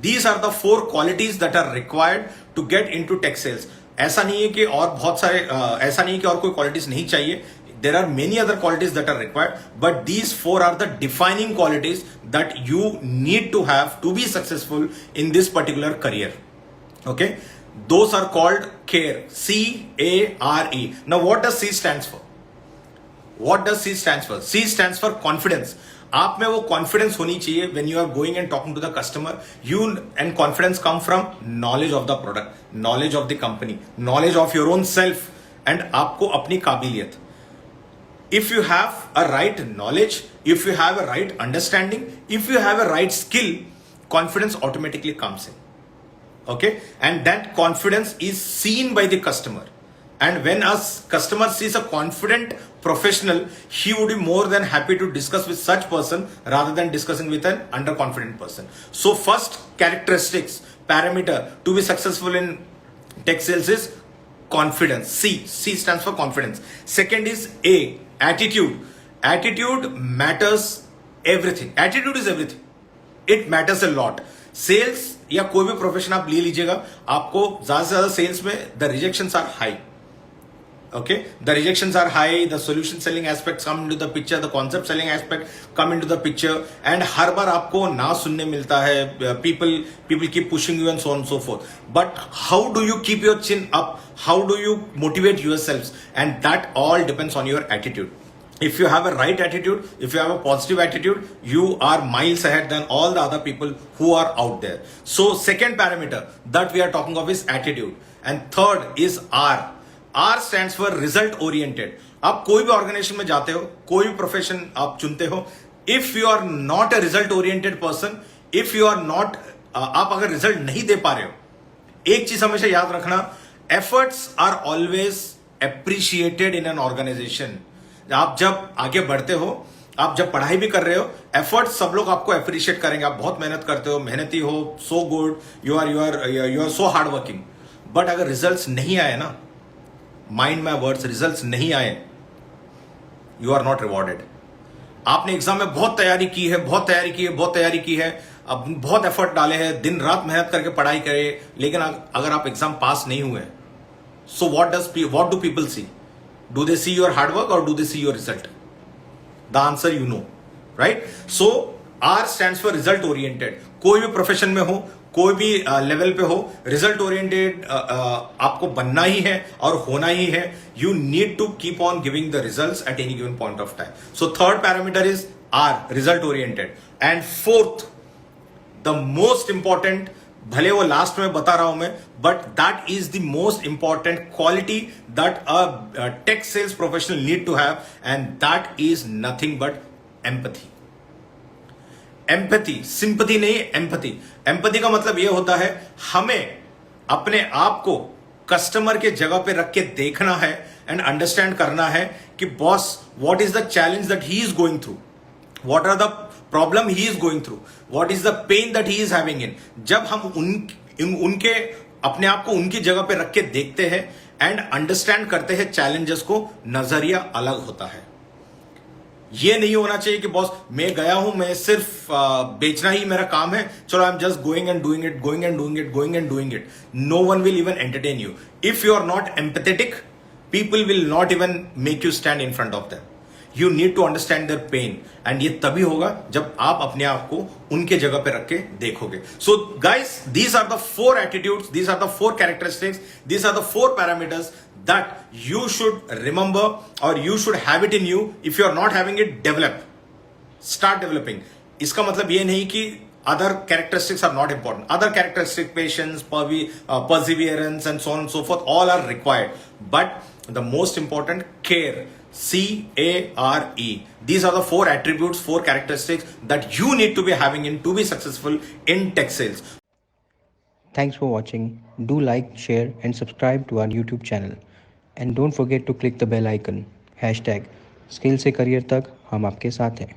These are the 4 qualities that are required to get into tech sales. ऐसा नहीं है कि और बहुत सारे ऐसा नहीं है कि और कोई क्वालिटीज नहीं चाहिए. There are many other qualities that are required, but these 4 are the defining qualities that you need to have to be successful in this particular career. Okay, those are called CARE. C-A-R-E. Now, what does C stands for? What does C stands for? C stands for confidence. आप में वो confidence होनी चाहिए when you are going and talking to the customer. You and confidence come from knowledge of the product, knowledge of the company, knowledge of your own self, and आपको अपनी काबिलियत. If you have a right knowledge, if you have a right understanding, if you have a right skill, confidence automatically comes in. Okay, and that confidence is seen by the customer. And when a customer sees a confident professional, he would be more than happy to discuss with such person rather than discussing with an underconfident person. So first characteristics, parameter to be successful in tech sales is confidence. C stands for confidence. Second is A, attitude. Attitude matters everything. Attitude is everything. It matters a lot. Sales या कोई भी profession आप ले लीजिएगा, आपको ज्यादा से ज्यादा सेल्स में the rejections are high. Okay, the rejections are high, the solution selling aspects come into the picture, the concept selling aspect come into the picture, and हर बार आपको ना सुनने मिलता है, people keep pushing you and so on and so forth. But how do you keep your chin up? How do you motivate yourselves? And that all depends on your attitude. If you have a right attitude, if you have a positive attitude, you are miles ahead than all the other people who are out there. So second parameter that we are talking of is attitude. And third is R. R stands for result oriented. आप कोई भी organisation में जाते हो, कोई भी profession आप चुनते हो, if you are not a result oriented person, if you are not, आप अगर रिजल्ट नहीं दे पा रहे हो, एक चीज हमेशा याद रखना, efforts are always appreciated in an organisation. आप जब आगे बढ़ते हो, आप जब पढ़ाई भी कर रहे हो, एफर्ट सब लोग आपको अप्रिशिएट करेंगे. आप बहुत मेहनत करते हो, मेहनती हो, so good, you are so hard working. But अगर रिजल्ट्स नहीं आए ना, माइंड माई वर्ड्स, रिजल्ट्स नहीं आए, यू आर नॉट रिवॉर्डेड. आपने एग्जाम में बहुत तैयारी की है, अब बहुत एफर्ट डाले हैं, दिन रात मेहनत करके पढ़ाई करे, लेकिन अगर आप एग्जाम पास नहीं हुए, so what do people see? Do they see your hard work और do they see your result? The answer you know, right? So R stands for result oriented. कोई भी प्रोफेशन में हो, कोई भी लेवल पे हो, रिजल्ट ओरिएंटेड आपको बनना ही है और होना ही है. You need to keep on giving the results at any given point of time. So third parameter is R, result oriented. And fourth, the most important, भले वो लास्ट में बता रहा हूं मैं, but that is the most important quality that a tech sales professional need to have, and that is nothing but empathy. Empathy, sympathy नहीं, empathy. Empathy का मतलब यह होता है, हमें अपने आप को कस्टमर के जगह पे रख के देखना है एंड अंडरस्टैंड करना है कि boss, what is the challenge that he is going through, what are the problem he is going through, what is the pain that he is having in. जब हम उनके अपने आप को उनकी जगह पे रख के देखते हैं एंड अंडरस्टैंड करते हैं चैलेंजेस को, नजरिया अलग होता है. ये नहीं होना चाहिए कि बॉस मैं गया हूं, मैं सिर्फ बेचना ही मेरा काम है, चलो I am just going and doing it, going and doing it, going and doing it. No one will even entertain you. If you are not empathetic, people will not even make you stand in front of them. You need to understand their pain, and ये तभी होगा जब आप अपने आप को उनके जगह पे रख के देखोगे. So guys, these are the 4 attitudes, these are the 4 characteristics, these are the 4 parameters that you should remember or you should have it in you. If you are not having it, develop, start developing. इसका मतलब ये नहीं कि other characteristics are not important. Other characteristics, patience, perseverance, and so on and so forth, all are required. But the most important, care. C-A-R-E. These are the 4 attributes, 4 characteristics that you need to be having in to be successful in tech sales. Thanks for watching. Do like, share, and subscribe to our YouTube channel. And don't forget to click the bell icon. #Skill से career तक हम आपके साथ हैं.